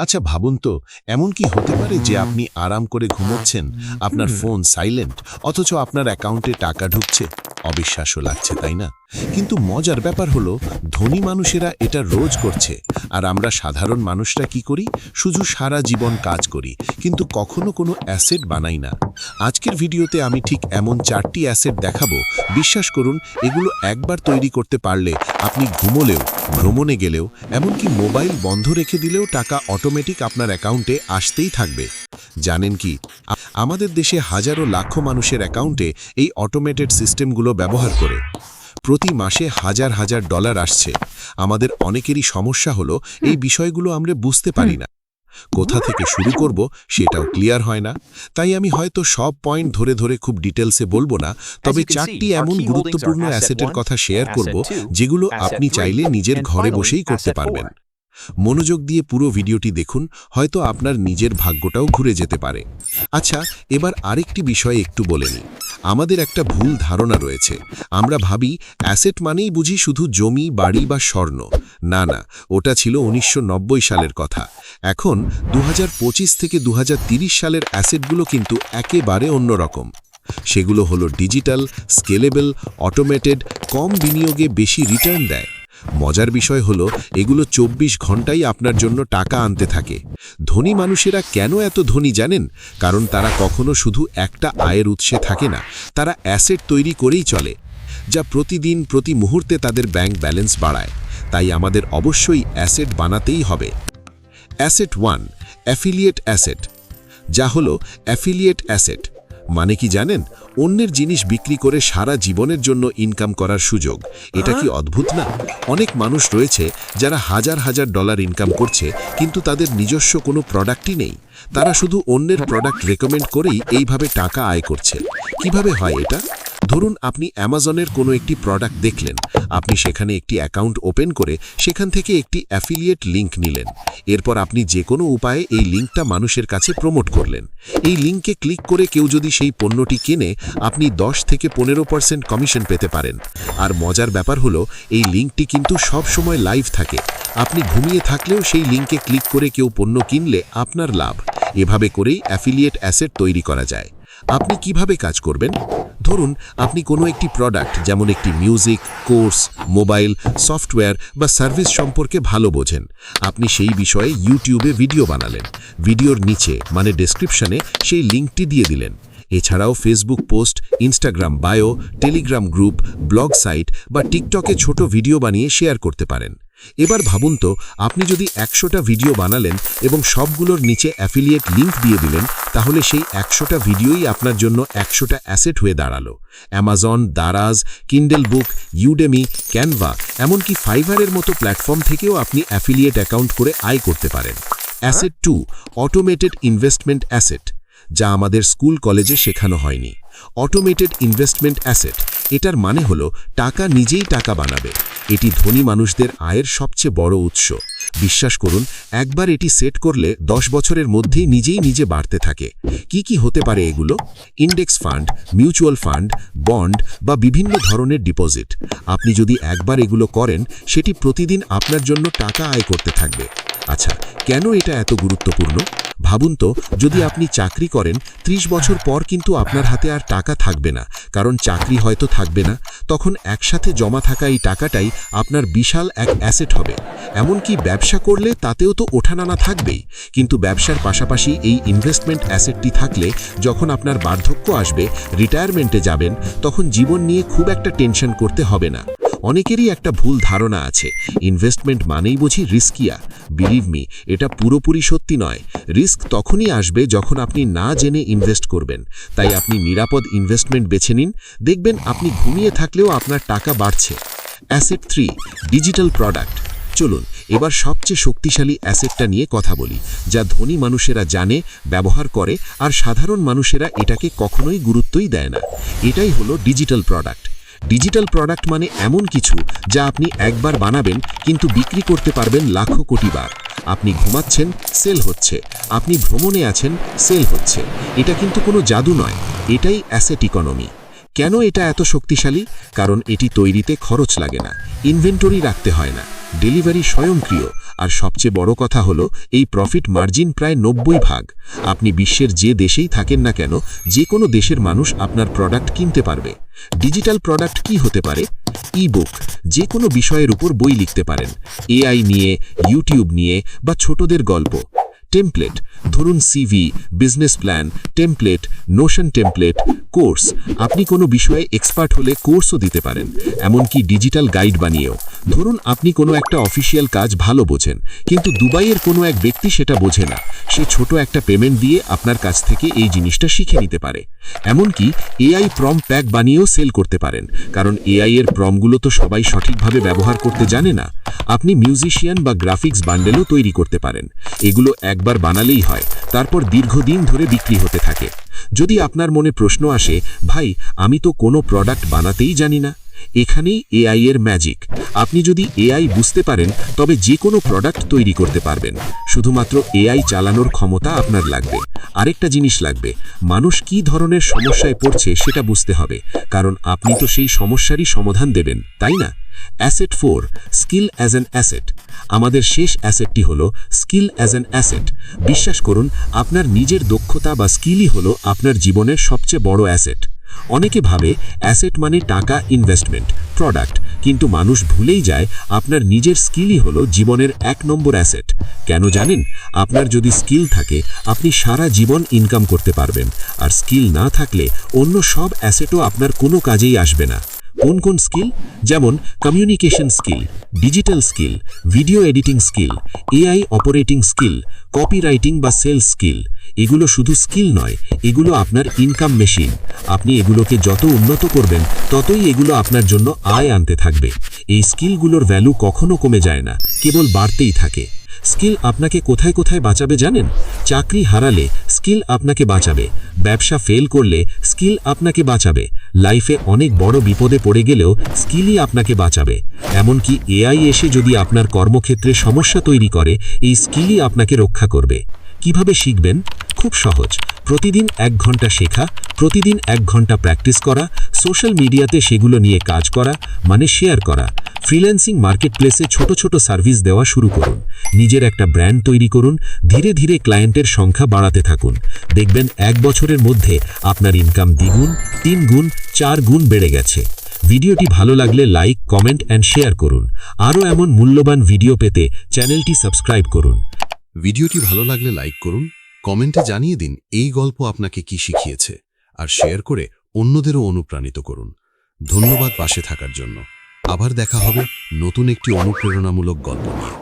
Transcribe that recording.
আচ্ছা ভাবুন তো, এমন কি হতে পারে যে আপনি আরাম করে ঘুমোচ্ছেন, আপনার ফোন সাইলেন্ট, অথচ আপনার অ্যাকাউন্টে টাকা ঢুকছে? অবিশ্বাস্য লাগছে, তাই না? কিন্তু মজার ব্যাপার হলো, ধনী মানুষেরা এটা রোজ করছে, আর আমরা সাধারণ মানুষরা কি করি? শুধু সারা জীবন কাজ করি, কিন্তু কখনো কোনো অ্যাসেট বানাই না। আজকের ভিডিওতে আমি ঠিক এমন 4টি অ্যাসেট দেখাবো। বিশ্বাস করুন, এগুলো একবার তৈরি করতে পারলে আপনি ঘুমোলেও, ভ্রমণে গেলেও, এমনকি মোবাইল বন্ধ রেখে দিলেও টাকা অটোমেটিক আপনার অ্যাকাউন্টে আসতেই থাকবে। জানেন কি, আমাদের দেশে হাজারো লাখ মানুষের অ্যাকাউন্টে এই অটোমেটেড সিস্টেমগুলো ব্যবহার করে প্রতি মাসে হাজার হাজার ডলার আসছে। আমাদের অনেকেরই সমস্যা হলো, এই বিষয়গুলো আমরা বুঝতে পারি না। কোথা থেকে শুরু করব সেটাও ক্লিয়ার হয় না। তাই আমি হয়তো সব পয়েন্ট ধরে ধরে খুব ডিটেলসে বলবো না, তবে 4টি এমন গুরুত্বপূর্ণ অ্যাসেটের কথা শেয়ার করব যেগুলো আপনি চাইলে নিজের ঘরে বসেই করতে পারবেন। মনোযোগ দিয়ে পুরো ভিডিওটি দেখুন, হয়তো আপনার নিজের ভাগ্যটাও ঘুরে যেতে পারে। আচ্ছা, এবার আরেকটি বিষয় একটু বলে নিই। আমাদের একটা ভুল ধারণা রয়েছে। আমরা ভাবি অ্যাসেট মানেই বুঝি শুধু জমি, বাড়ি বা স্বর্ণ। না না, ওটা ছিল 1990 সালের কথা। এখন 2025 থেকে 2030 সালের অ্যাসেটগুলো কিন্তু একেবারে অন্যরকম। সেগুলো হলো ডিজিটাল, স্কেলেবল, অটোমেটেড, কম বিনিয়োগে বেশি রিটার্ন দেয়। মজার বিষয় হলো, এগুলো 24 ঘন্টাই আপনার জন্য টাকা আনতে থাকে। ধনী মানুষেরা কেন এত ধনী জানেন? কারণ তারা কখনো শুধু একটা আয়ের উৎসে থাকে না, তারা অ্যাসেট তৈরি করেই চলে, যা প্রতিদিন প্রতি মুহূর্তে তাদের ব্যাংক ব্যালেন্স বাড়ায়। তাই আমাদের অবশ্যই অ্যাসেট বানাতেই হবে। Asset 1, affiliate asset. যা হলো অ্যাফিলিয়েট অ্যাসেট মানে কি জানেন? অন্যের জিনিস বিক্রি করে সারা জীবনের জন্য ইনকাম করার সুযোগ। এটা কি অদ্ভুত না? অনেক মানুষ রয়েছে যারা হাজার হাজার ডলার ইনকাম করছে, কিন্তু তাদের নিজস্ব কোনো প্রোডাক্টই নেই। তারা শুধু অন্যের প্রোডাক্ট রেকমেন্ড করেই এইভাবে টাকা আয় করছে। কিভাবে হয় এটা? ধরুন, আপনি অ্যামাজনের কোনো একটি প্রোডাক্ট দেখলেন, আপনি সেখানে একটি অ্যাকাউন্ট ওপেন করে সেখান থেকে একটি অ্যাফিলিয়েট লিঙ্ক নিলেন। এরপর আপনি যে কোনো উপায়ে এই লিঙ্কটা মানুষের কাছে প্রমোট করলেন। এই লিঙ্কে ক্লিক করে কেউ যদি সেই পণ্যটি কেনে, আপনি 10 থেকে 15% কমিশন পেতে পারেন। আর মজার ব্যাপার হলো, এই লিঙ্কটি কিন্তু সব সময় লাইভ থাকে। আপনি ঘুমিয়ে থাকলেও সেই লিঙ্কে ক্লিক করে কেউ পণ্য কিনলে আপনার লাভ। এভাবে করেই অ্যাফিলিয়েট অ্যাসেট তৈরি করা যায়। আপনি কিভাবে কাজ করবেন? ধরুন, আপনি কোনো একটি প্রোডাক্ট, যেমন একটি মিউজিক, কোর্স, মোবাইল, সফটওয়্যার বা সার্ভিস সম্পর্কে ভালো বোঝেন। আপনি সেই বিষয়ে ইউটিউবে ভিডিও বানালেন। ভিডিওর নিচে মানে ডেসক্রিপশনে সেই লিঙ্কটি দিয়ে দিলেন। এছাড়াও Facebook post, Instagram bio, Telegram group, blog site বা টিকটকে ছোট ভিডিও বানিয়ে শেয়ার করতে পারেন। এবার ভাবুন তো, আপনি যদি 100টা ভিডিও বানালেন এবং সবগুলোর নিচে অ্যাফিলিয়েট লিঙ্ক দিয়ে দিলেন, তাহলে সেই 100টা ভিডিওই আপনার জন্য 100টা অ্যাসেট হয়ে দাঁড়ালো। অ্যামাজন, দারাজ, কিন্ডেল বুক, ইউডেমি, ক্যানভা, এমনকি ফাইভারের মতো প্ল্যাটফর্ম থেকেও আপনি অ্যাফিলিয়েট অ্যাকাউন্ট করে আয় করতে পারেন। অ্যাসেট 2, অটোমেটেড ইনভেস্টমেন্ট অ্যাসেট, যা আমাদের স্কুল কলেজে শেখানো হয়নি। অটোমেটেড ইনভেস্টমেন্ট অ্যাসেট, এটার মানে হলো টাকা নিজেই টাকা বানাবে। এটি ধনী মানুষদের আয়ের সবচেয়ে বড় উৎস। বিশ্বাস করুন, একবার এটি সেট করলে 10 বছরের মধ্যেই নিজে বাড়তে থাকে। কি কি হতে পারে এগুলো? Index fund, mutual fund, bond বা বিভিন্ন ধরনের ডিপোজিট। আপনি যদি একবার এগুলো করেন, সেটি প্রতিদিন আপনার জন্য টাকা আয় করতে থাকবে। আচ্ছা, কেন এটা এত গুরুত্বপূর্ণ? ভাবুন তো, যদি আপনি চাকরি করেন, 30 বছর পর কিন্তু আপনার হাতে আর টাকা থাকবে না, কারণ চাকরি হয়তো থাকবে না। তখন একসাথে জমা থাকা এই টাকাটাই আপনার বিশাল এক অ্যাসেট হবে। এমনকি ব্যবসা করলে তাতেও তো ওঠানামা থাকবেই, কিন্তু ব্যবসার পাশাপাশি এই ইনভেস্টমেন্ট অ্যাসেটটি থাকলে যখন আপনার বার্ধক্য আসবে, রিটায়ারমেন্টে যাবেন, তখন জীবন নিয়ে খুব একটা টেনশন করতে হবে না। অনেকেরই একটা ভুল ধারণা আছে, ইনভেস্টমেন্ট মানেই বুঝি রিস্কিয়া। বিলিভ মি, এটা পুরোপুরি সত্যি নয়। রিস্ক তখনই আসবে যখন আপনি না জেনে ইনভেস্ট করবেন। তাই আপনি নিরাপদ ইনভেস্টমেন্ট বেছে নিন, দেখবেন আপনি ঘুমিয়ে থাকলেও আপনার টাকা বাড়ছে। Asset 3, digital product. চলুন এবার সবচেয়ে শক্তিশালী অ্যাসেটটা নিয়ে কথা বলি, যা ধনী মানুষেরা জানে, ব্যবহার করে, আর সাধারণ মানুষেরা এটাকে কখনোই গুরুত্বই দেয় না। এটাই হলো ডিজিটাল প্রোডাক্ট। ডিজিটাল প্রোডাক্ট মানে এমন কিছু যা আপনি একবার বানাবেন, কিন্তু বিক্রি করতে পারবেন লাখো কোটি বার। আপনি ঘুমাচ্ছেন, সেল হচ্ছে। আপনি ভ্রমণে আছেন, সেল হচ্ছে। এটা কিন্তু কোনো জাদু নয়, এটাই অ্যাসেট ইকোনমি। কেন এটা এত শক্তিশালী? কারণ এটি তৈরিতে খরচ লাগে না, ইনভেন্টরি রাখতে হয় না, ডেলিভারি স্বয়ংক্রিয়, আর সবচেয়ে বড় কথা হলো এই প্রফিট মার্জিন প্রায় 90%। আপনি বিশ্বের যে দেশেই থাকেন না কেন, যে কোনো দেশের মানুষ আপনার প্রোডাক্ট কিনতে পারবে। ডিজিটাল প্রোডাক্ট কি হতে পারে? ই-বুক, যে কোনো বিষয়ের উপর বই লিখতে পারেন, এআই নিয়ে, ইউটিউব নিয়ে বা ছোটদের গল্প। টেমপ্লেট, ধরুন CV, business plan, template, Notion template, course, আপনি কোনো বিষয়ে এক্সপার্ট হলে কোর্সও দিতে পারেন, এমনকি ডিজিটাল গাইড বানিয়েও। ধরুন আপনি কোনো একটা অফিসিয়াল কাজ ভালো বোঝেন, কিন্তু দুবাইয়ের কোনো এক ব্যক্তি সেটা বোঝে না, সে ছোট একটা পেমেন্ট দিয়ে আপনার কাছ থেকে এই জিনিসটা শিখে নিতে পারে। এমনকি এআই প্রম প্যাক বানিয়েও সেল করতে পারেন, কারণ এআই এর প্রমগুলো তো সবাই সঠিকভাবে ব্যবহার করতে জানে না। আপনি মিউজিশিয়ান বা গ্রাফিক্স বান্ডেলও তৈরি করতে পারেন। এগুলো একবার বানালেই হয়, তারপর দীর্ঘদিন ধরে বিক্রি হতে থাকে। যদি আপনার মনে প্রশ্ন আসে, ভাই আমি তো কোনো প্রোডাক্ট বানাতেই জানি না, এখানেই এআই এর ম্যাজিক। আপনি যদি এআই বুঝতে পারেন তবে যে কোনো প্রোডাক্ট তৈরি করতে পারবেন। শুধুমাত্র এআই চালানোর ক্ষমতা আপনার লাগবে। আরেকটা জিনিস লাগবে, মানুষ কি ধরনের সমস্যায় পড়ছে সেটা বুঝতে হবে, কারণ আপনি তো সেই সমস্যারই সমাধান দেবেন, তাই না? Asset 4, skill as an asset. আমাদের শেষ অ্যাসেটটি হলো স্কিল অ্যাজ অ্যান অ্যাসেট। বিশ্বাস করুন, আপনার নিজের দক্ষতা বা স্কিলই হলো আপনার জীবনের সবচেয়ে বড় অ্যাসেট। অনেকে ভাবে অ্যাসেট মানে টাকা, ইনভেস্টমেন্ট, প্রোডাক্ট, কিন্তু মানুষ ভুলেই যায় আপনার নিজের স্কিলই হলো জীবনের 1 নম্বর অ্যাসেট। কেন জানেন? আপনার যদি স্কিল থাকে আপনি সারা জীবন ইনকাম করতে পারবেন, আর স্কিল না থাকলে অন্য সব অ্যাসেটও আপনার কোনো কাজেই আসবে না। কোন কোন স্কিল? যেমন communication skill, digital skill, video editing skill, AI operating skill, copywriting বা সেলস স্কিল। এগুলো শুধু স্কিল নয়, এগুলো আপনার ইনকাম মেশিন। আপনি এগুলোকে যত উন্নত করবেন ততই এগুলো আপনার জন্য আয় আনতে থাকবে। এই স্কিলগুলোর ভ্যালু কখনো কমে যায় না, কেবল বাড়তেই থাকে। স্কিল আপনাকে কোথায় কোথায় বাঁচাবে জানেন? চাকরি হারালে স্কিল আপনাকে বাঁচাবে, ব্যবসা ফেল করলে স্কিল আপনাকে বাঁচাবে, লাইফে অনেক বড় বিপদে পড়ে গেলেও স্কিলই আপনাকে বাঁচাবে। এমনকি এআই এসে যদি আপনার কর্মক্ষেত্রে সমস্যা তৈরি করে, এই স্কিলই আপনাকে রক্ষা করবে। কিভাবে শিখবেন? খুব সহজ। প্রতিদিন 1 ঘন্টা শেখা, প্রতিদিন 1 ঘন্টা প্র্যাকটিস করা, সোশ্যাল মিডিয়াতে সেগুলো নিয়ে কাজ করা, মানে শেয়ার করা। ফ্রিল্যান্সিং মার্কেটপ্লেসে ছোট ছোট সার্ভিস দেওয়া শুরু করুন। নিজের একটা ব্র্যান্ড তৈরি করুন, ধীরে ধীরে ক্লায়েন্টের সংখ্যা বাড়াতে থাকুন। দেখবেন 1 বছরের মধ্যে আপনার ইনকাম দ্বিগুণ, 3 গুণ, 4 গুণ বেড়ে গেছে। ভিডিওটি ভালো লাগলে লাইক, কমেন্ট অ্যান্ড শেয়ার করুন। আরও এমন মূল্যবান ভিডিও পেতে চ্যানেলটি সাবস্ক্রাইব করুন। ভিডিওটি ভালো লাগলে লাইক করুন, কমেন্টে জানিয়ে দিন এই গল্প আপনাকে কি শিখিয়েছে, আর শেয়ার করে অন্যদেরও অনুপ্রাণিত করুন। ধন্যবাদ পাশে থাকার জন্য। আবার দেখা হবে নতুন একটি অনুপ্রেরণামূলক গল্প নিয়ে।